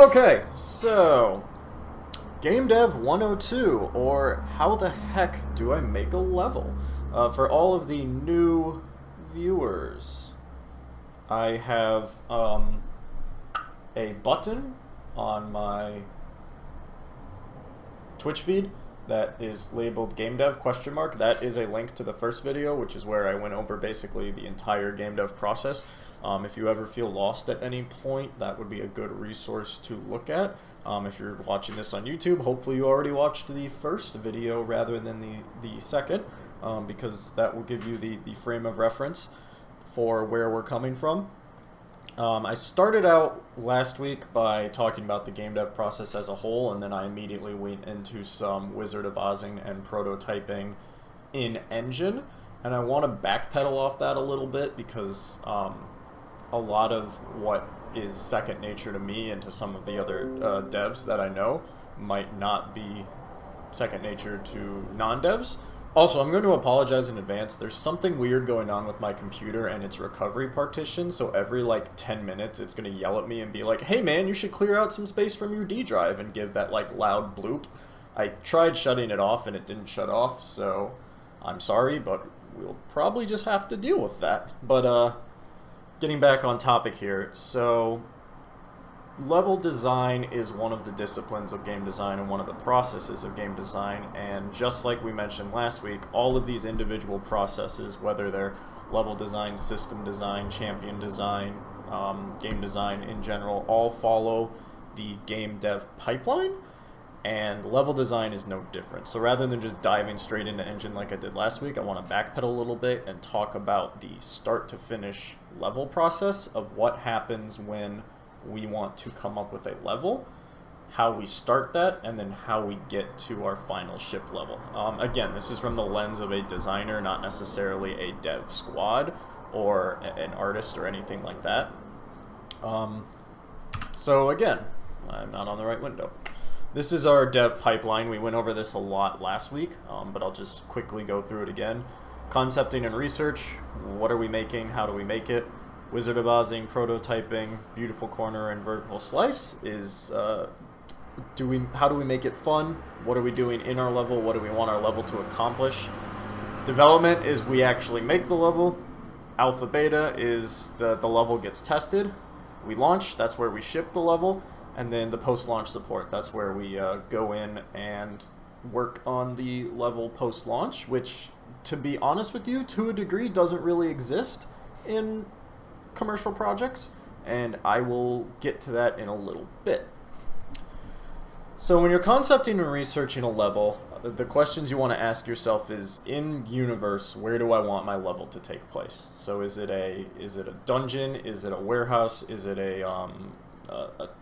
Okay, so Game Dev 102, or how the heck do I make a level? For all of the new viewers, I have a button on my Twitch feed that is labeled Game Dev ? That is a link to the first video, which is where I went over basically the entire game dev process. If you ever feel lost at any point, that would be a good resource to look at. If you're watching this on YouTube, hopefully you already watched the first video rather than the second, because that will give you the frame of reference for where we're coming from. I started out last week by talking about the game dev process as a whole, and then I immediately went into some Wizard of Ozing and prototyping in Engine, and I want to backpedal off that a little bit because a lot of what is second nature to me and to some of the other devs that I know might not be second nature to non-devs. Also, I'm going to apologize in advance. There's something weird going on with my computer and its recovery partition, so every like 10 minutes it's going to yell at me and be like, hey man, you should clear out some space from your D drive, and give that like loud bloop. I tried shutting it off and it didn't shut off, so I'm sorry, but we'll probably just have to deal with that. But getting back on topic here, so level design is one of the disciplines of game design and one of the processes of game design, and just like we mentioned last week, all of these individual processes, whether they're level design, system design, champion design, game design in general, all follow the game dev pipeline, and level design is no different. So rather than just diving straight into Engine like I did last week, I want to backpedal a little bit and talk about the start to finish level process of what happens when we want to come up with a level, how we start that, and then how we get to our final ship level. Again, this is from the lens of a designer, not necessarily a dev squad or an artist or anything like that. So again, I'm not on the right window. This is our dev pipeline. We went over this a lot last week, but I'll just quickly go through it again. Concepting and research, what are we making, how do we make it? Wizard of Ozing, prototyping, beautiful corner and vertical slice is how do we make it fun? What are we doing in our level? What do we want our level to accomplish? Development is we actually make the level. Alpha beta is the level gets tested. We launch, that's where we ship the level. And then the post-launch support, that's where we go in and work on the level post-launch, which, to be honest with you, to a degree doesn't really exist in commercial projects, and I will get to that in a little bit. So when you're concepting and researching a level, the questions you want to ask yourself is, in universe, where do I want my level to take place? So is it a dungeon? Is it a warehouse? Is it a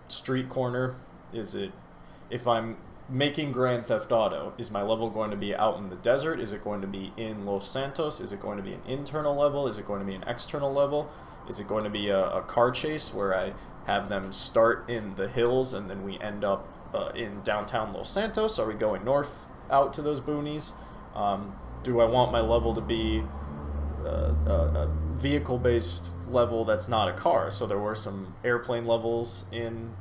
street corner? Is it, if I'm making Grand Theft Auto, is my level going to be out in the desert? Is it going to be in Los Santos? Is it going to be an internal level? Is it going to be an external level? Is it going to be a car chase where I have them start in the hills and then we end up in downtown Los Santos? Are we going north out to those boonies? Do I want my level to be a vehicle-based level that's not a car? So there were some airplane levels in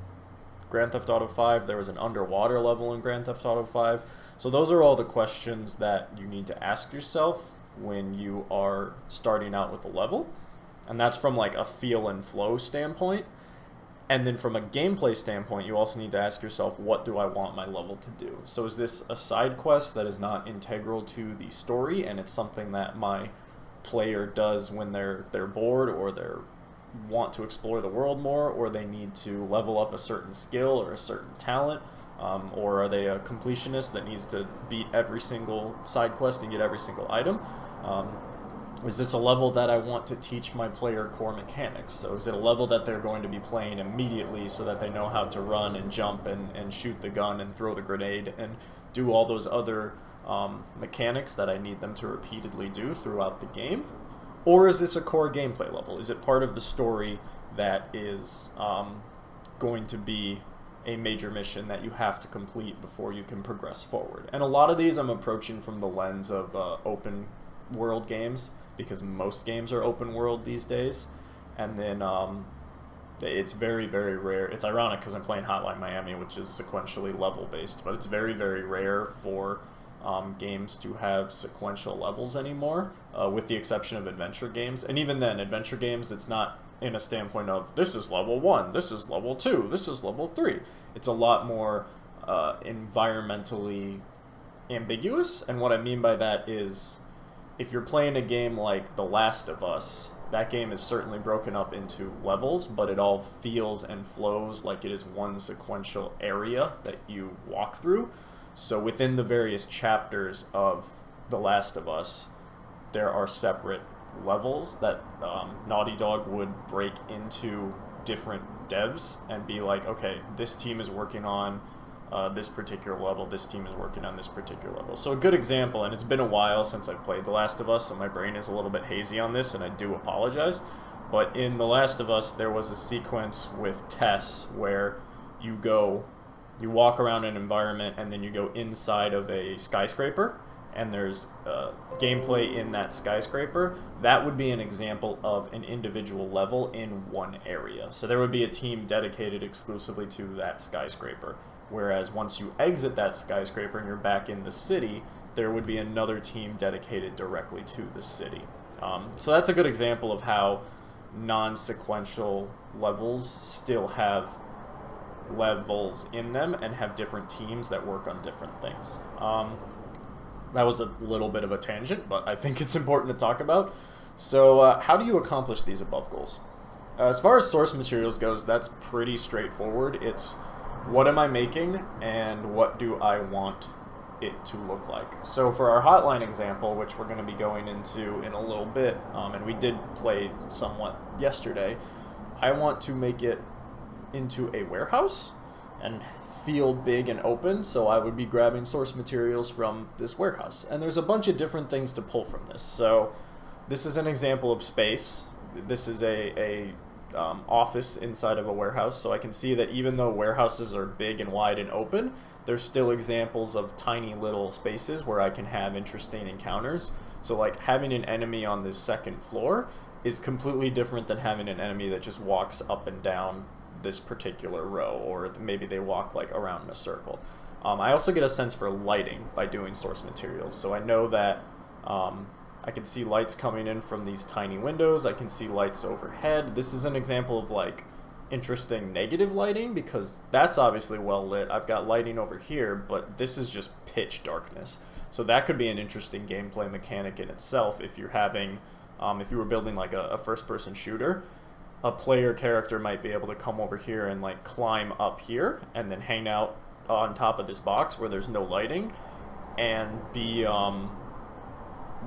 Grand Theft Auto 5. There was an underwater level in Grand Theft Auto 5. So those are all the questions that you need to ask yourself when you are starting out with a level. And that's from like a feel and flow standpoint. And then from a gameplay standpoint, you also need to ask yourself, what do I want my level to do? So is this a side quest that is not integral to the story, and it's something that my player does when they're bored, or they want to explore the world more, or they need to level up a certain skill or a certain talent, or are they a completionist that needs to beat every single side quest and get every single item? Is this a level that I want to teach my player core mechanics? So is it a level that they're going to be playing immediately so that they know how to run and jump and shoot the gun and throw the grenade and do all those other mechanics that I need them to repeatedly do throughout the game? Or is this a core gameplay level? Is it part of the story that is going to be a major mission that you have to complete before you can progress forward? And a lot of these I'm approaching from the lens of open world games, because most games are open world these days. And then It's very, very rare. It's ironic because I'm playing Hotline Miami, which is sequentially level-based, but it's very, very rare for games to have sequential levels anymore, with the exception of adventure games. And even then, adventure games, it's not in a standpoint of, this is level 1, this is level 2, this is level 3. It's a lot more environmentally ambiguous, and what I mean by that is, if you're playing a game like The Last of Us, that game is certainly broken up into levels, but it all feels and flows like it is one sequential area that you walk through. So within the various chapters of The Last of Us, there are separate levels that Naughty Dog would break into different devs and be like, okay, this team is working on this particular level, this team is working on this particular level. So a good example, and it's been a while since I've played The Last of Us, so my brain is a little bit hazy on this, and I do apologize, but in The Last of Us, there was a sequence with Tess where you walk around an environment, and then you go inside of a skyscraper, and there's gameplay in that skyscraper. That would be an example of an individual level in one area. So there would be a team dedicated exclusively to that skyscraper. Whereas once you exit that skyscraper and you're back in the city, there would be another team dedicated directly to the city. So that's a good example of how non-sequential levels still have levels in them and have different teams that work on different things. That was a little bit of a tangent, but I think it's important to talk about. So how do you accomplish these above goals? As far as source materials goes, that's pretty straightforward. It's what am I making, and what do I want it to look like? So for our Hotline example, which we're going to be going into in a little bit, and we did play somewhat yesterday, I want to make it into a warehouse and feel big and open, so I would be grabbing source materials from this warehouse. And there's a bunch of different things to pull from this. So this is an example of space. This is a office inside of a warehouse, so I can see that even though warehouses are big and wide and open, there's still examples of tiny little spaces where I can have interesting encounters. So like having an enemy on the second floor is completely different than having an enemy that just walks up and down this particular row, or maybe they walk like around in a circle. I also get a sense for lighting by doing source materials, so I know that I can see lights coming in from these tiny windows. I can see lights overhead. This is an example of like interesting negative lighting because that's obviously well lit. I've got lighting over here, but this is just pitch darkness. So that could be an interesting gameplay mechanic in itself if you're having, if you were building like a first-person shooter. A player character might be able to come over here and like climb up here and then hang out on top of this box where there's no lighting and be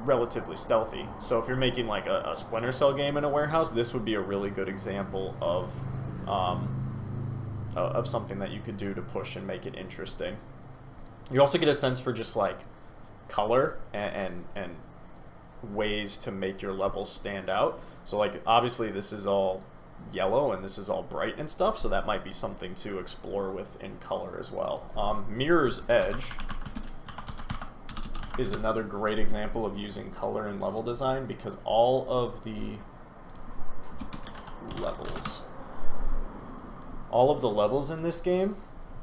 relatively stealthy. So if you're making like a Splinter Cell game in a warehouse, this would be a really good example of something that you could do to push and make it interesting. You also get a sense for just like color and ways to make your levels stand out. So like obviously this is all yellow and this is all bright and stuff, so that might be something to explore with in color as well. Mirror's Edge is another great example of using color in level design because all of the levels in this game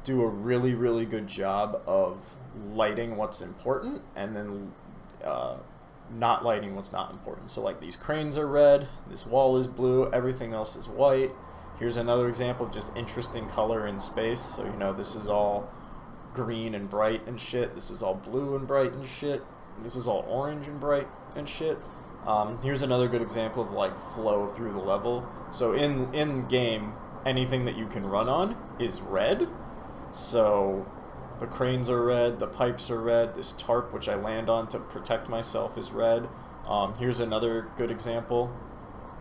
do a really, really good job of lighting what's important and then not lighting what's not important. So like these cranes are red, this wall is blue, everything else is white. Here's another example of just interesting color in space. So you know this is all green and bright and shit. This is all blue and bright and shit. This is all orange and bright and shit. Here's another good example of like flow through the level. So in game, anything that you can run on is red. So the cranes are red, the pipes are red, this tarp which I land on to protect myself is red. Here's another good example.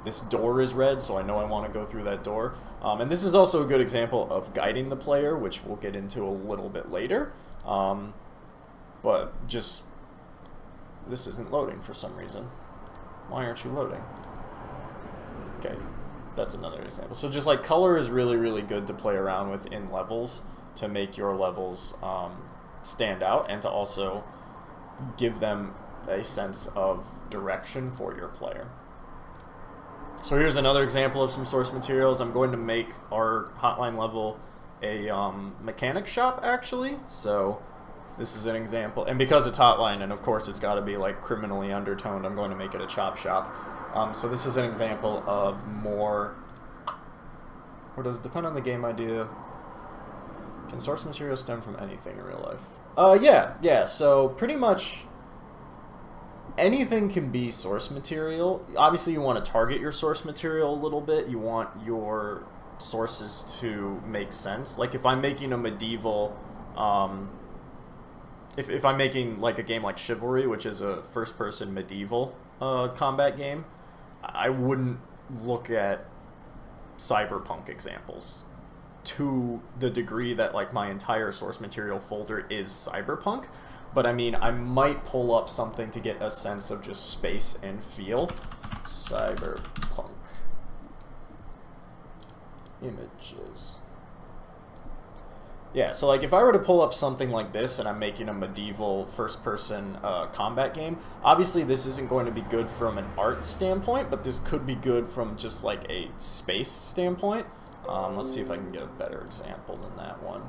This door is red, so I know I want to go through that door. And this is also a good example of guiding the player, which we'll get into a little bit later. But just, this isn't loading for some reason. Why aren't you loading? Okay, that's another example. So just like color is really, really good to play around with in levels to make your levels stand out and to also give them a sense of direction for your player. So here's another example of some source materials. I'm going to make our hotline level a mechanic shop, actually. So this is an example. And because it's hotline, and of course it's got to be like criminally undertoned, I'm going to make it a chop shop. So this is an example of more... Or does it depend on the game idea? Can source material stem from anything in real life? Yeah. So pretty much anything can be source material. Obviously, you want to target your source material a little bit. You want your sources to make sense. Like if I'm making a medieval, if I'm making like a game like Chivalry, which is a first-person medieval combat game, I wouldn't look at cyberpunk examples to the degree that like my entire source material folder is cyberpunk. But I mean, I might pull up something to get a sense of just space and feel. Cyberpunk images. Yeah, so like if I were to pull up something like this and I'm making a medieval first-person combat game, obviously this isn't going to be good from an art standpoint, but this could be good from just like a space standpoint. Let's see if I can get a better example than that one.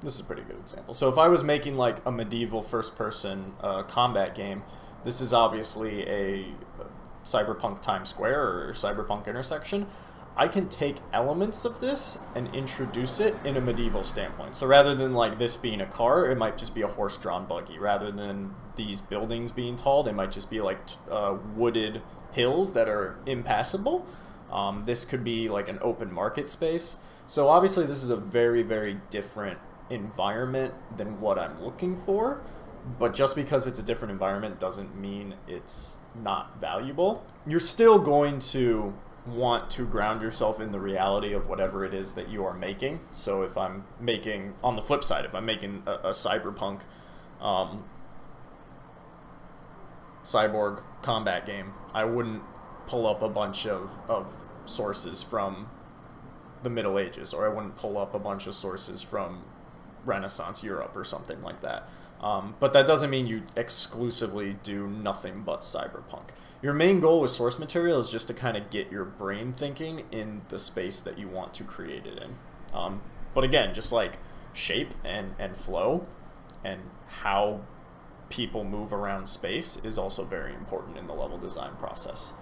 This is a pretty good example. So if I was making like a medieval first-person combat game, this is obviously a cyberpunk Times Square or cyberpunk intersection. I can take elements of this and introduce it in a medieval standpoint. So rather than like this being a car, it might just be a horse-drawn buggy. Rather than these buildings being tall, they might just be like wooded hills that are impassable. This could be like an open market space. So obviously this is a very, very different environment than what I'm looking for. But just because it's a different environment doesn't mean it's not valuable. You're still going to want to ground yourself in the reality of whatever it is that you are making. So if I'm making, on the flip side, if I'm making a cyberpunk cyborg combat game, I wouldn't pull up a bunch of sources from the Middle Ages, or I wouldn't pull up a bunch of sources from Renaissance Europe or something like that. But that doesn't mean you exclusively do nothing but cyberpunk. Your main goal with source material is just to kind of get your brain thinking in the space that you want to create it in. But again, just like shape and flow and how people move around space is also very important in the level design process.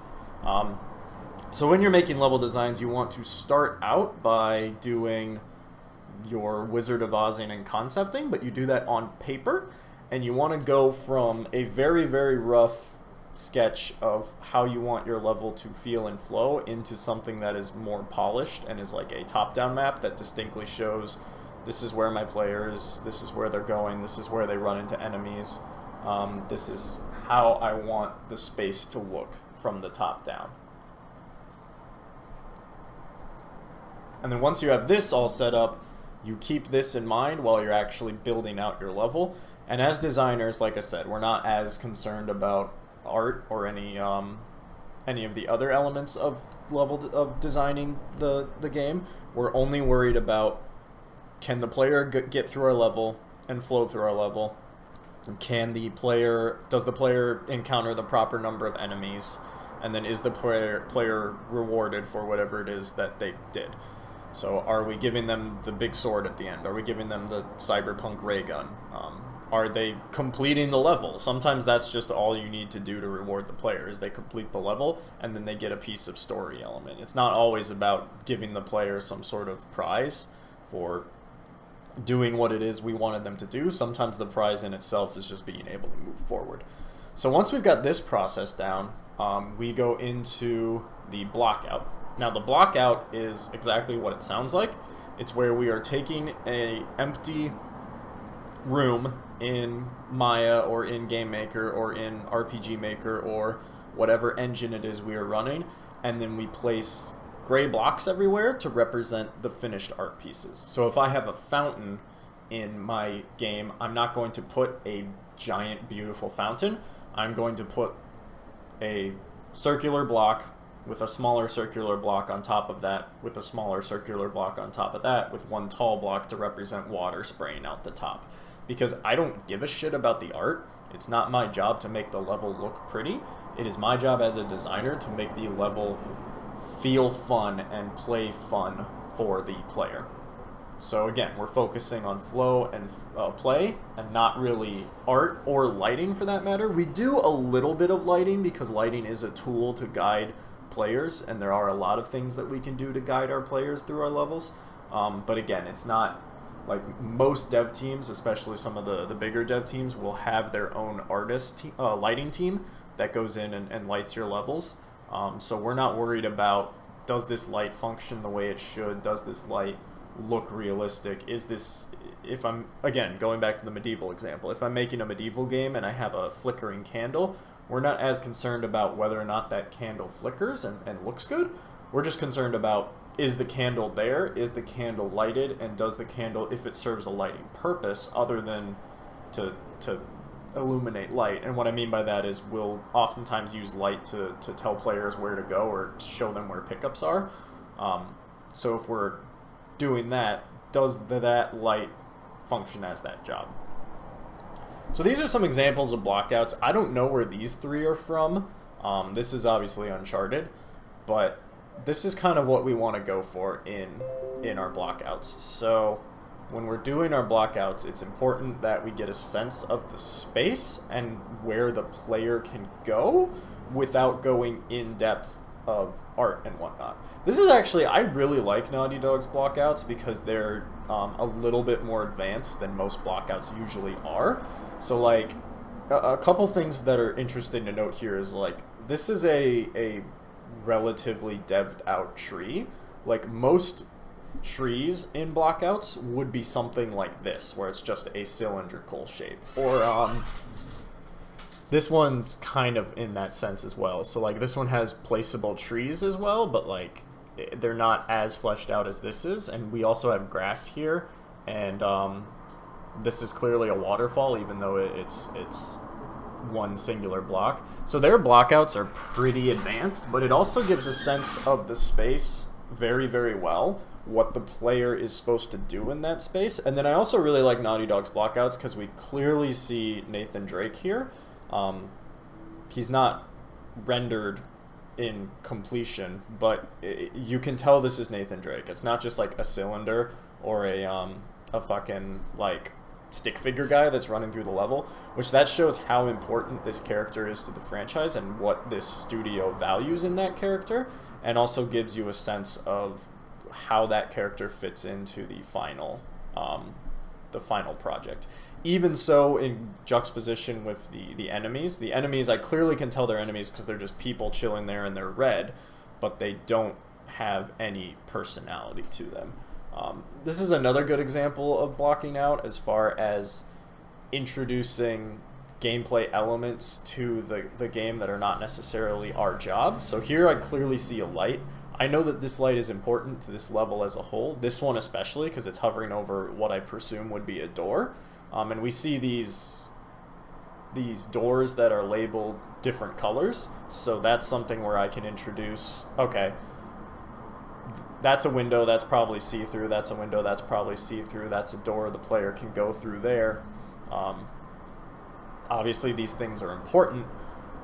So when you're making level designs, you want to start out by doing your Wizard of Ozing and concepting, but you do that on paper, and you want to go from a very, very rough sketch of how you want your level to feel and flow into something that is more polished and is like a top-down map that distinctly shows this is where my players, this is where they're going, this is where they run into enemies, this is how I want the space to look from the top down. And then once you have this all set up, you keep this in mind while you're actually building out your level. And as designers, like I said, we're not as concerned about art or any of the other elements of of designing the game. We're only worried about, can the player get through our level and flow through our level? And does the player encounter the proper number of enemies? And then is the player rewarded for whatever it is that they did? So are we giving them the big sword at the end? Are we giving them the cyberpunk ray gun? Are they completing the level? Sometimes that's just all you need to do to reward the player, is they complete the level and then they get a piece of story element. It's not always about giving the player some sort of prize for doing what it is we wanted them to do. Sometimes the prize in itself is just being able to move forward. So once we've got this process down, we go into the blockout. Now the blockout is exactly what it sounds like. It's where we are taking an empty room in Maya or in Game Maker or in RPG Maker or whatever engine it is we are running, and then we place gray blocks everywhere to represent the finished art pieces. So if I have a fountain in my game, I'm not going to put a giant beautiful fountain. I'm going to put a circular block with a smaller circular block on top of that, with a smaller circular block on top of that, with one tall block to represent water spraying out the top. because I don't give a shit about the art. It's not my job to make the level look pretty. It is my job as a designer to make the level feel fun and play fun for the player. So again, we're focusing on flow and play, and not really art or lighting for that matter. We do a little bit of lighting because lighting is a tool to guide players, and there are a lot of things that we can do to guide our players through our levels. But again, it's not like most dev teams, especially some of the bigger dev teams, will have their own lighting team that goes in and lights your levels. So we're not worried about, does this light function the way it should? Does this light look realistic? Is this, if I'm, again, going back to the medieval example, if I'm making a medieval game and I have a flickering candle, we're not as concerned about whether or not that candle flickers and looks good. We're just concerned about, is the candle there? Is the candle lighted? And does the candle, if it serves a lighting purpose other than to illuminate light? And what I mean by that is we'll oftentimes use light to tell players where to go or to show them where pickups are. So if we're doing that, does that light function as that job? So these are some examples of blockouts. I don't know where these three are from. This is obviously Uncharted, but this is kind of what we want to go for in our blockouts. So when we're doing our blockouts, it's important that we get a sense of the space and where the player can go without going in depth of art and whatnot. This is actually, I really like Naughty Dog's blockouts because they're a little bit more advanced than most blockouts usually are. So like a couple things that are interesting to note here is like, this is a relatively dev'd out tree. Like most trees in blockouts would be something like this, where it's just a cylindrical shape, or this one's kind of in that sense as well. So like this one has placeable trees as well, but like they're not as fleshed out as this is. And we also have grass here, and this is clearly a waterfall, even though it's one singular block. So their blockouts are pretty advanced, but it also gives a sense of the space very, very well, what the player is supposed to do in that space. And then I also really like Naughty Dog's blockouts because we clearly see Nathan Drake here. He's not rendered in completion, but you can tell this is Nathan Drake. It's not just like a cylinder or a fucking like stick figure guy that's running through the level, which that shows how important this character is to the franchise and what this studio values in that character, and also gives you a sense of how that character fits into the final project. Even so, in juxtaposition with the enemies, I clearly can tell they're enemies because they're just people chilling there and they're red, but they don't have any personality to them. This is another good example of blocking out as far as introducing gameplay elements to the game that are not necessarily our job. So here I clearly see a light. I know that this light is important to this level as a whole, this one especially because it's hovering over what I presume would be a door. And we see these doors that are labeled different colors, so that's something where I can introduce, okay, that's a window, that's probably see-through, that's a window, that's probably see-through, that's a door the player can go through there. Obviously these things are important,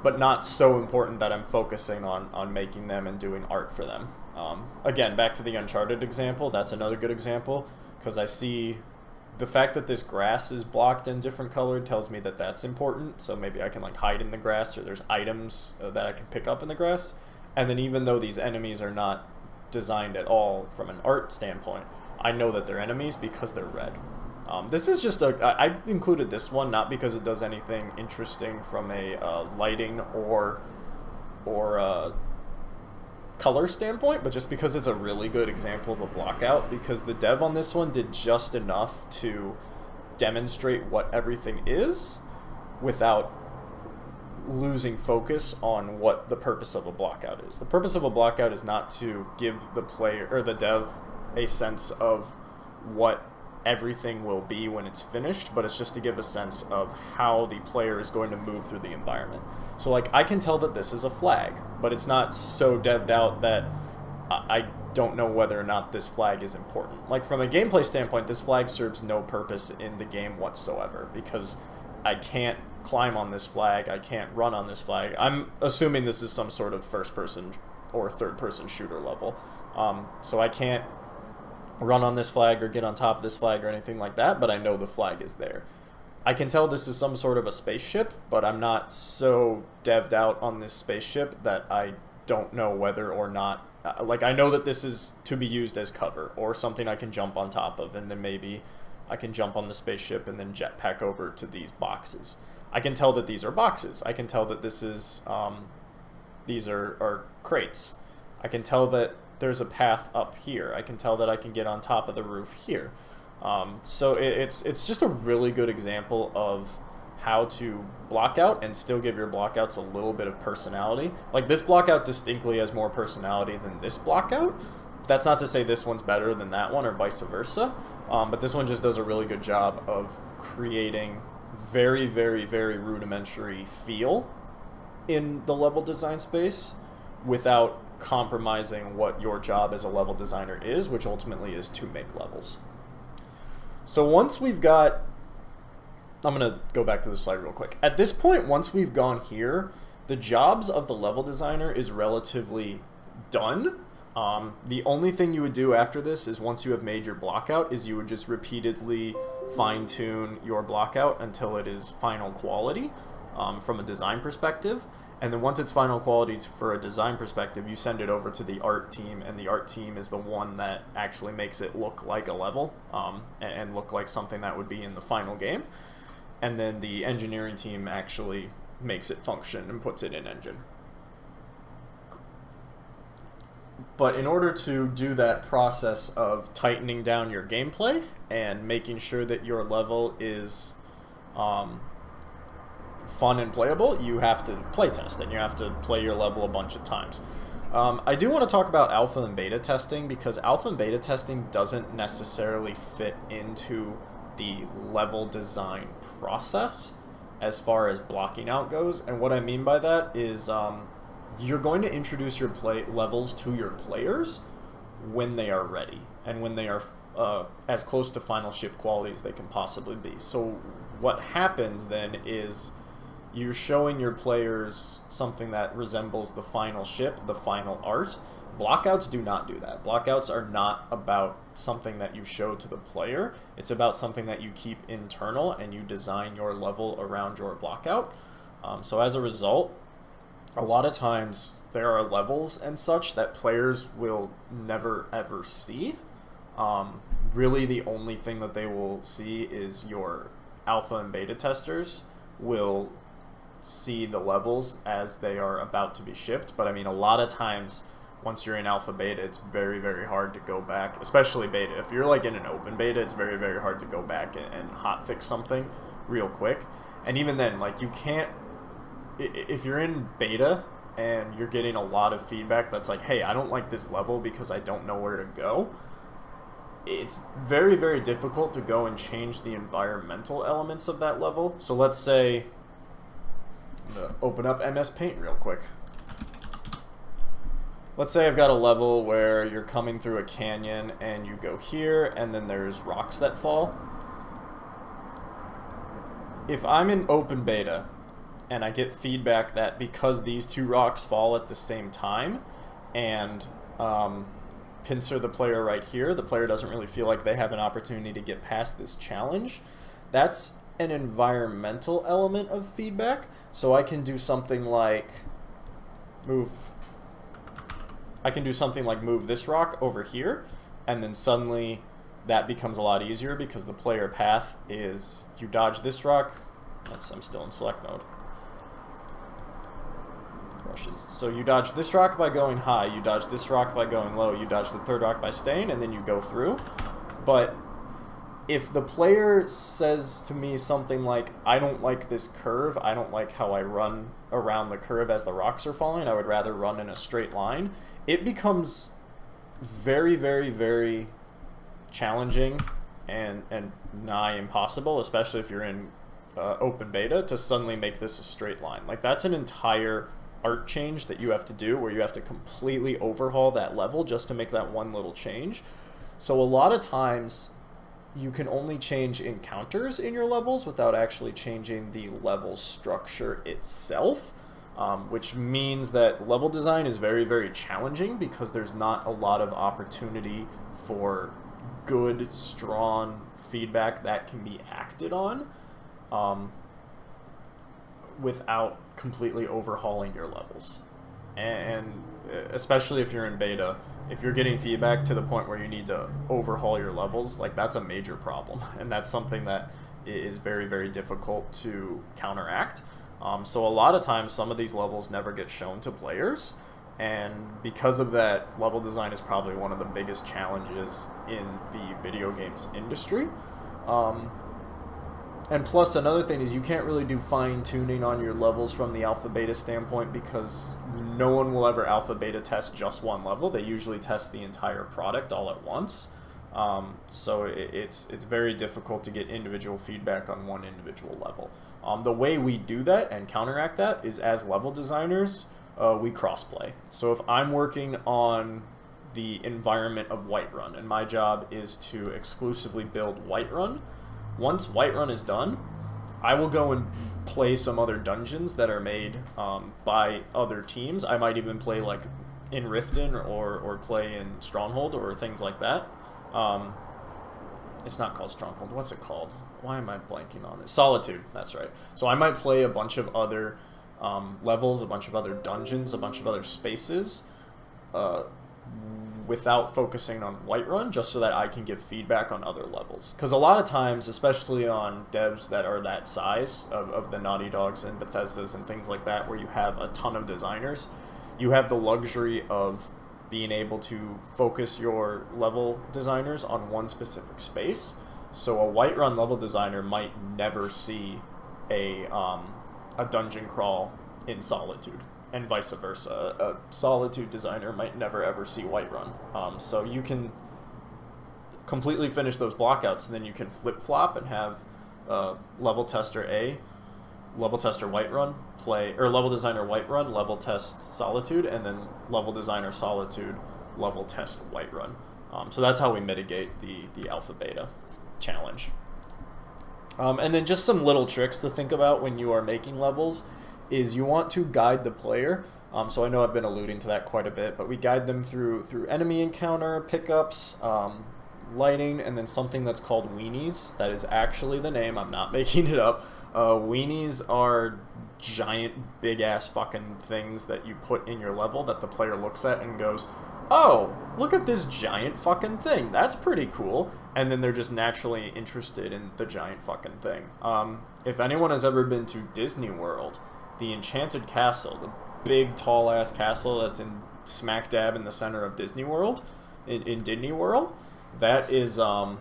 but not so important that I'm focusing on making them and doing art for them. Again, back to the Uncharted example, that's another good example, because I see the fact that this grass is blocked and different colored tells me that that's important, so maybe I can like hide in the grass, or there's items that I can pick up in the grass. And then even though these enemies are not designed at all from an art standpoint, I know that they're enemies because they're red. This is just I included this one not because it does anything interesting from a lighting or color standpoint, but just because it's a really good example of a blockout, because the dev on this one did just enough to demonstrate what everything is without losing focus on what the purpose of a blockout is. The purpose of a blockout is not to give the player or the dev a sense of what everything will be when it's finished, but it's just to give a sense of how the player is going to move through the environment. So like I can tell that this is a flag, but it's not so dev'd out that I don't know whether or not this flag is important. Like, from a gameplay standpoint, this flag serves no purpose in the game whatsoever, because I can't climb on this flag, I can't run on this flag. I'm assuming this is some sort of first-person or third-person shooter level. So I can't run on this flag or get on top of this flag or anything like that, but I know the flag is there. I can tell this is some sort of a spaceship, but I'm not so dev'd out on this spaceship that I don't know whether or not... like, I know that this is to be used as cover, or something I can jump on top of, and then maybe I can jump on the spaceship and then jetpack over to these boxes. I can tell that these are boxes. I can tell that this is... these are crates. I can tell that there's a path up here. I can tell that I can get on top of the roof here. So it's just a really good example of how to block out and still give your blockouts a little bit of personality. Like, this blockout distinctly has more personality than this blockout. That's not to say this one's better than that one or vice versa, but this one just does a really good job of creating very, very, very rudimentary feel in the level design space without compromising what your job as a level designer is, which ultimately is to make levels. So once we've got... I'm going to go back to the slide real quick. At this point, once we've gone here, the jobs of the level designer is relatively done. The only thing you would do after this is, once you have made your blockout, is you would just repeatedly fine-tune your blockout until it is final quality from a design perspective. And then once it's final quality for a design perspective, you send it over to the art team, and the art team is the one that actually makes it look like a level and look like something that would be in the final game. And then the engineering team actually makes it function and puts it in engine. But in order to do that process of tightening down your gameplay and making sure that your level is fun and playable, you have to playtest, and you have to play your level a bunch of times. I do want to talk about alpha and beta testing, because alpha and beta testing doesn't necessarily fit into the level design process as far as blocking out goes. And what I mean by that is you're going to introduce your levels to your players when they are ready and when they are as close to final ship quality as they can possibly be. So what happens then is you're showing your players something that resembles the final ship, the final art. Blockouts do not do that. Blockouts are not about something that you show to the player. It's about something that you keep internal, and you design your level around your blockout. So as a result, a lot of times there are levels and such that players will never ever see. Really the only thing that they will see is your alpha and beta testers will see the levels as they are about to be shipped. But I mean, a lot of times once you're in alpha beta, it's very, very hard to go back, especially beta. If you're like in an open beta, it's very, very hard to go back and hotfix something real quick. And even then, like, you can't, if you're in beta and you're getting a lot of feedback that's like, hey, I don't like this level because I don't know where to go, it's very, very difficult to go and change the environmental elements of that level. So let's say, I'm going to open up MS Paint real quick. Let's say I've got a level where you're coming through a canyon and you go here and then there's rocks that fall. If I'm in open beta and I get feedback that because these two rocks fall at the same time and pincer the player right here, the player doesn't really feel like they have an opportunity to get past this challenge, that's an environmental element of feedback. So I can do something like move this rock over here, and then suddenly that becomes a lot easier because the player path is you dodge this rock. I'm still in select mode. Brushes. So you dodge this rock by going high, you dodge this rock by going low, you dodge the third rock by staying, and then you go through. But if the player says to me something like, I don't like this curve, I don't like how I run around the curve as the rocks are falling, I would rather run in a straight line, it becomes very, very, very challenging and nigh impossible, especially if you're in open beta, to suddenly make this a straight line. Like, that's an entire art change that you have to do, where you have to completely overhaul that level just to make that one little change. So a lot of times you can only change encounters in your levels without actually changing the level structure itself, which means that level design is very, very challenging because there's not a lot of opportunity for good, strong feedback that can be acted on without completely overhauling your levels. And especially if you're in beta, if you're getting feedback to the point where you need to overhaul your levels, like, that's a major problem, and that's something that is very, very difficult to counteract. So a lot of times some of these levels never get shown to players, and because of that, level design is probably one of the biggest challenges in the video games industry. And plus, another thing is you can't really do fine-tuning on your levels from the alpha-beta standpoint, because no one will ever alpha-beta test just one level. They usually test the entire product all at once. So it's very difficult to get individual feedback on one individual level. The way we do that and counteract that is, as level designers, we cross-play. So if I'm working on the environment of Whiterun, and my job is to exclusively build Whiterun, once Whiterun is done, I will go and play some other dungeons that are made by other teams. I might even play like in Riften or play in Stronghold or things like that. It's not called Stronghold. What's it called? Why am I blanking on it? Solitude, that's right. So I might play a bunch of other levels, a bunch of other dungeons, a bunch of other spaces without focusing on Whiterun, just so that I can give feedback on other levels. Because a lot of times, especially on devs that are that size, of the Naughty Dogs and Bethesdas and things like that, where you have a ton of designers, you have the luxury of being able to focus your level designers on one specific space. So a Whiterun level designer might never see a dungeon crawl in Solitude, and vice versa. A Solitude designer might never ever see Whiterun. So you can completely finish those blockouts, and then you can flip-flop and have level tester A, level tester Whiterun play, or level designer Whiterun, level test Solitude, and then level designer Solitude, level test Whiterun. So that's how we mitigate the alpha beta challenge. And then just some little tricks to think about when you are making levels is you want to guide the player. So I know I've been alluding to that quite a bit, but we guide them through enemy encounter, pickups, lighting, and then something that's called weenies. That is actually the name. I'm not making it up. Weenies are giant, big-ass fucking things that you put in your level that the player looks at and goes, oh, look at this giant fucking thing. That's pretty cool. And then they're just naturally interested in the giant fucking thing. If anyone has ever been to Disney World, the Enchanted Castle, the big, tall-ass castle that's in smack dab in the center of Disney World, in Disney World, that is a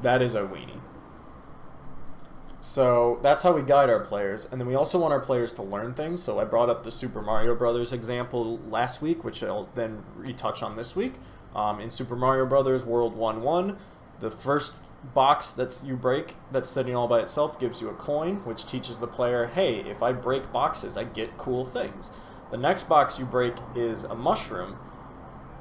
weenie. So that's how we guide our players, and then we also want our players to learn things. So I brought up the Super Mario Brothers example last week, which I'll then retouch on this week. In Super Mario Brothers World 1-1, the first box you break that's sitting all by itself gives you a coin, which teaches the player, hey, if I break boxes, I get cool things. The next box you break is a mushroom,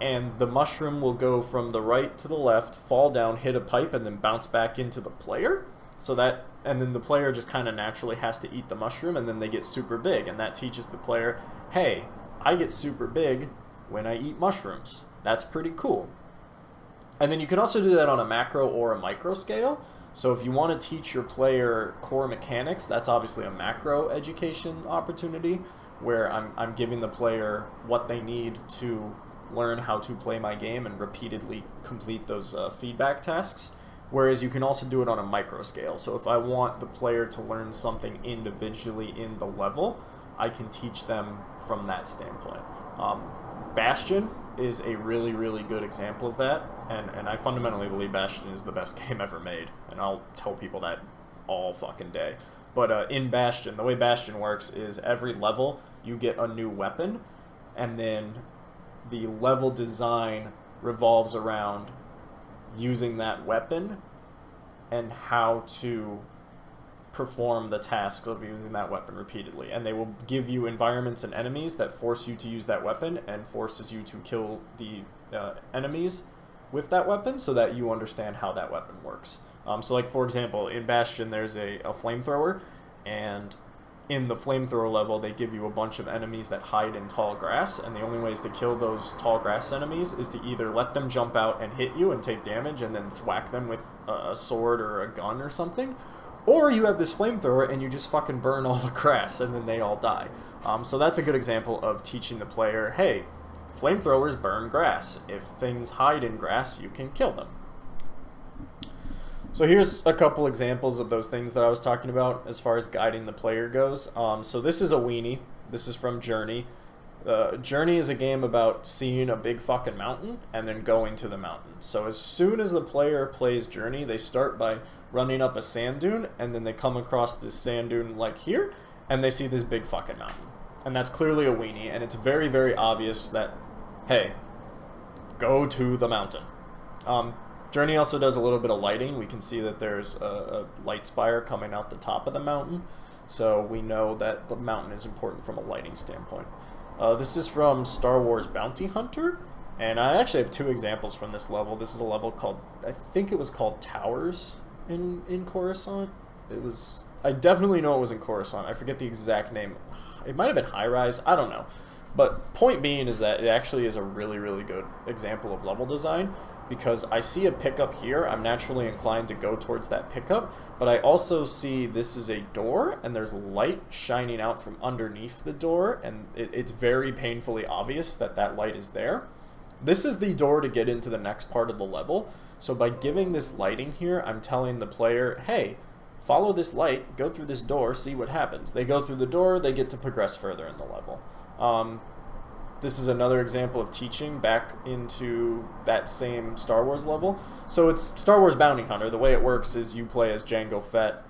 and the mushroom will go from the right to the left, fall down, hit a pipe, and then bounce back into the player. And then the player just kind of naturally has to eat the mushroom, and then they get super big, and that teaches the player, hey, I get super big when I eat mushrooms. That's pretty cool. And then you can also do that on a macro or a micro scale. So if you want to teach your player core mechanics, that's obviously a macro education opportunity, where I'm giving the player what they need to learn how to play my game and repeatedly complete those feedback tasks. Whereas you can also do it on a micro scale. So if I want the player to learn something individually in the level, I can teach them from that standpoint. Bastion is a really, really good example of that, and I fundamentally believe Bastion is the best game ever made, and I'll tell people that all fucking day. But in Bastion, the way Bastion works is every level you get a new weapon, and then the level design revolves around using that weapon and how to perform the tasks of using that weapon repeatedly, and they will give you environments and enemies that force you to use that weapon and forces you to kill the enemies with that weapon so that you understand how that weapon works. So like, for example, in Bastion there's a flamethrower, and in the flamethrower level they give you a bunch of enemies that hide in tall grass, and the only ways to kill those tall grass enemies is to either let them jump out and hit you and take damage and then whack them with a sword or a gun or something, or you have this flamethrower and you just fucking burn all the grass and then they all die. So that's a good example of teaching the player, hey, flamethrowers burn grass. If things hide in grass, you can kill them. So here's a couple examples of those things that I was talking about as far as guiding the player goes. So this is a weenie. This is from Journey. Journey is a game about seeing a big fucking mountain and then going to the mountain. So as soon as the player plays Journey, they start by running up a sand dune, and then they come across this sand dune like here, and they see this big fucking mountain. And that's clearly a weenie, and it's very, very obvious that, hey, go to the mountain. Journey also does a little bit of lighting. We can see that there's a light spire coming out the top of the mountain, so we know that the mountain is important from a lighting standpoint. This is from Star Wars Bounty Hunter, and I actually have two examples from this level. This is a level called, I think it was called Towers in Coruscant. I definitely know it was in Coruscant. I forget the exact name. It might have been High Rise. I don't know. But point being is that it actually is a really, really good example of level design, because I see a pickup here. I'm naturally inclined to go towards that pickup, but I also see this is a door, and there's light shining out from underneath the door, and it's very painfully obvious that that light is there. This is the door to get into the next part of the level, so by giving this lighting here, I'm telling the player, hey, follow this light, go through this door, see what happens. They go through the door, they get to progress further in the level. This is another example of teaching back into that same Star Wars level. So it's Star Wars Bounty Hunter. The way it works is you play as Jango Fett.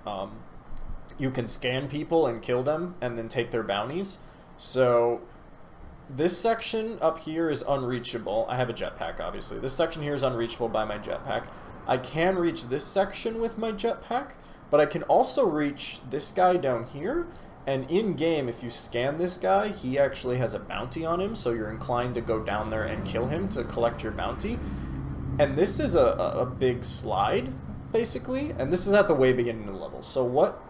You can scan people and kill them and then take their bounties. So this section up here is unreachable. I have a jetpack, obviously. This section here is unreachable by my jetpack. I can reach this section with my jetpack, but I can also reach this guy down here. And in-game, if you scan this guy, he actually has a bounty on him, so you're inclined to go down there and kill him to collect your bounty. And this is a big slide, basically, and this is at the way beginning of the level. So what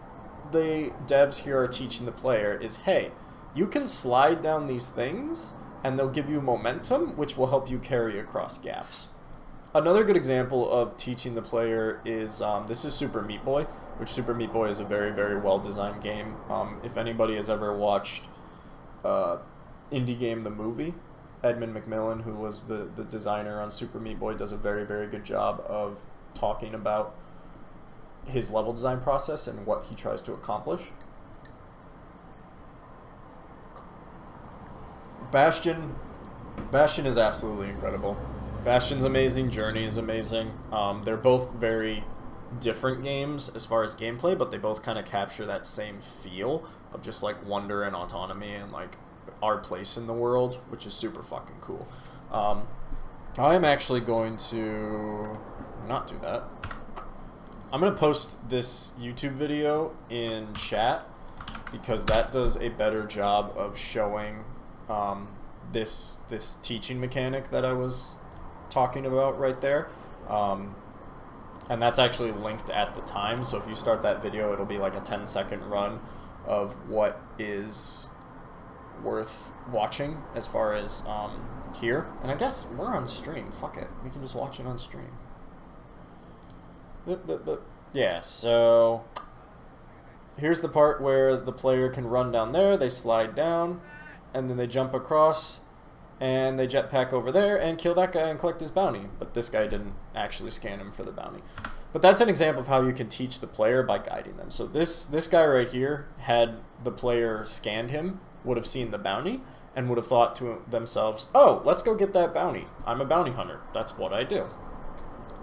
the devs here are teaching the player is, hey, you can slide down these things, and they'll give you momentum, which will help you carry across gaps. Another good example of teaching the player is, this is Super Meat Boy, which Super Meat Boy is a very, very well-designed game. If anybody has ever watched Indie Game the Movie, Edmund McMillan, who was the designer on Super Meat Boy, does a very, very good job of talking about his level design process and what he tries to accomplish. Bastion is absolutely incredible. Bastion's amazing, Journey is amazing. They're both very different games as far as gameplay, but they both kind of capture that same feel of just like wonder and autonomy and like our place in the world, which is super fucking cool. I'm actually going to not do that. I'm going to post this YouTube video in chat because that does a better job of showing this teaching mechanic that I was talking about right there. And that's actually linked at the time, so if you start that video, it'll be like a 10-second run of what is worth watching as far as here. And I guess we're on stream. Fuck it. We can just watch it on stream. Yeah, so here's the part where the player can run down there, they slide down, and then they jump across, and they jetpack over there and kill that guy and collect his bounty. But this guy didn't actually scan him for the bounty. But that's an example of how you can teach the player by guiding them. So this guy right here, had the player scanned him, would have seen the bounty, and would have thought to themselves, oh, let's go get that bounty. I'm a bounty hunter. That's what I do.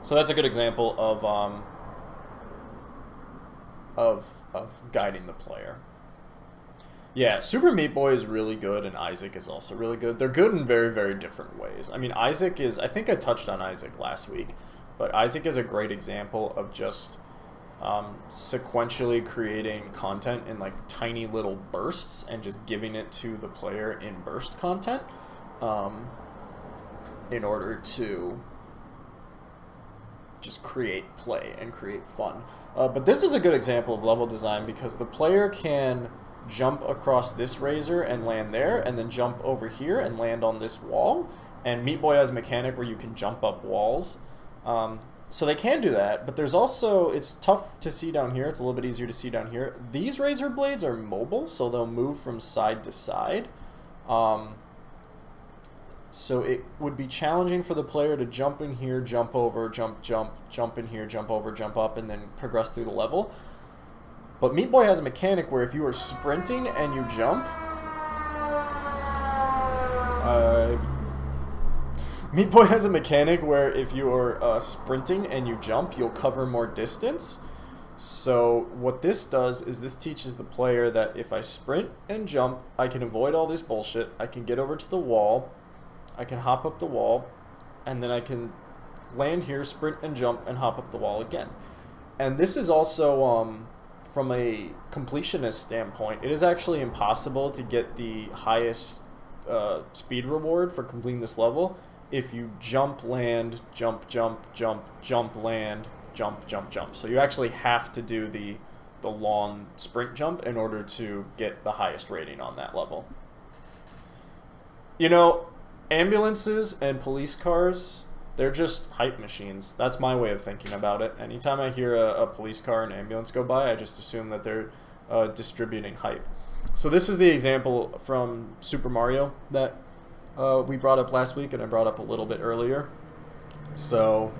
So that's a good example of guiding the player. Yeah, Super Meat Boy is really good, and Isaac is also really good. They're good in very, very different ways. I mean, Isaac is, I think I touched on Isaac last week, but Isaac is a great example of just sequentially creating content in like tiny little bursts and just giving it to the player in burst content in order to just create play and create fun. But this is a good example of level design because the player can jump across this razor and land there, and then jump over here and land on this wall. And Meat Boy has a mechanic where you can jump up walls. So they can do that, but there's also, it's tough to see down here. It's a little bit easier to see down here. These razor blades are mobile, so they'll move from side to side. So it would be challenging for the player to jump in here, jump over, jump, jump in here, jump over, jump up, and then progress through the level. But Meat Boy has a mechanic where if you are sprinting and you jump, Meat Boy has a mechanic where if you are sprinting and you jump, you'll cover more distance. So what this does is this teaches the player that if I sprint and jump, I can avoid all this bullshit. I can get over to the wall. I can hop up the wall, and then I can land here, sprint and jump, and hop up the wall again. And this is also, from a completionist standpoint, it is actually impossible to get the highest speed reward for completing this level if you jump, land, jump, jump, jump, jump, land, jump, jump, jump. So you actually have to do the long sprint jump in order to get the highest rating on that level. You know, ambulances and police cars, they're just hype machines. That's my way of thinking about it. Anytime I hear a police car and ambulance go by, I just assume that they're distributing hype. So this is the example from Super Mario that we brought up last week and I brought up a little bit earlier. So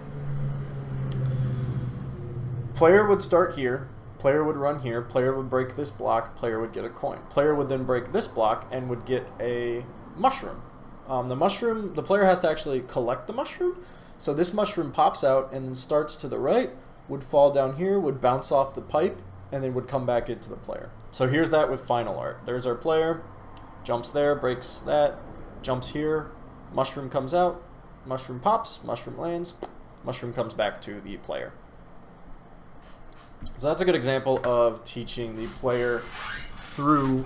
player would start here, player would run here, player would break this block, player would get a coin. Player would then break this block and would get a mushroom. The player has to actually collect the mushroom. So this mushroom pops out and then starts to the right, would fall down here, would bounce off the pipe, and then would come back into the player. So here's that with final art. There's our player, jumps there, breaks that, jumps here, mushroom comes out, mushroom pops, mushroom lands, mushroom comes back to the player. So that's a good example of teaching the player through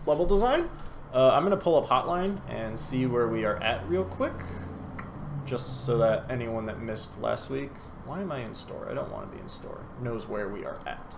level design. I'm going to pull up Hotline and see where we are at real quick, just so that anyone that missed last week, why am I in store? I don't want to be in store, knows where we are at.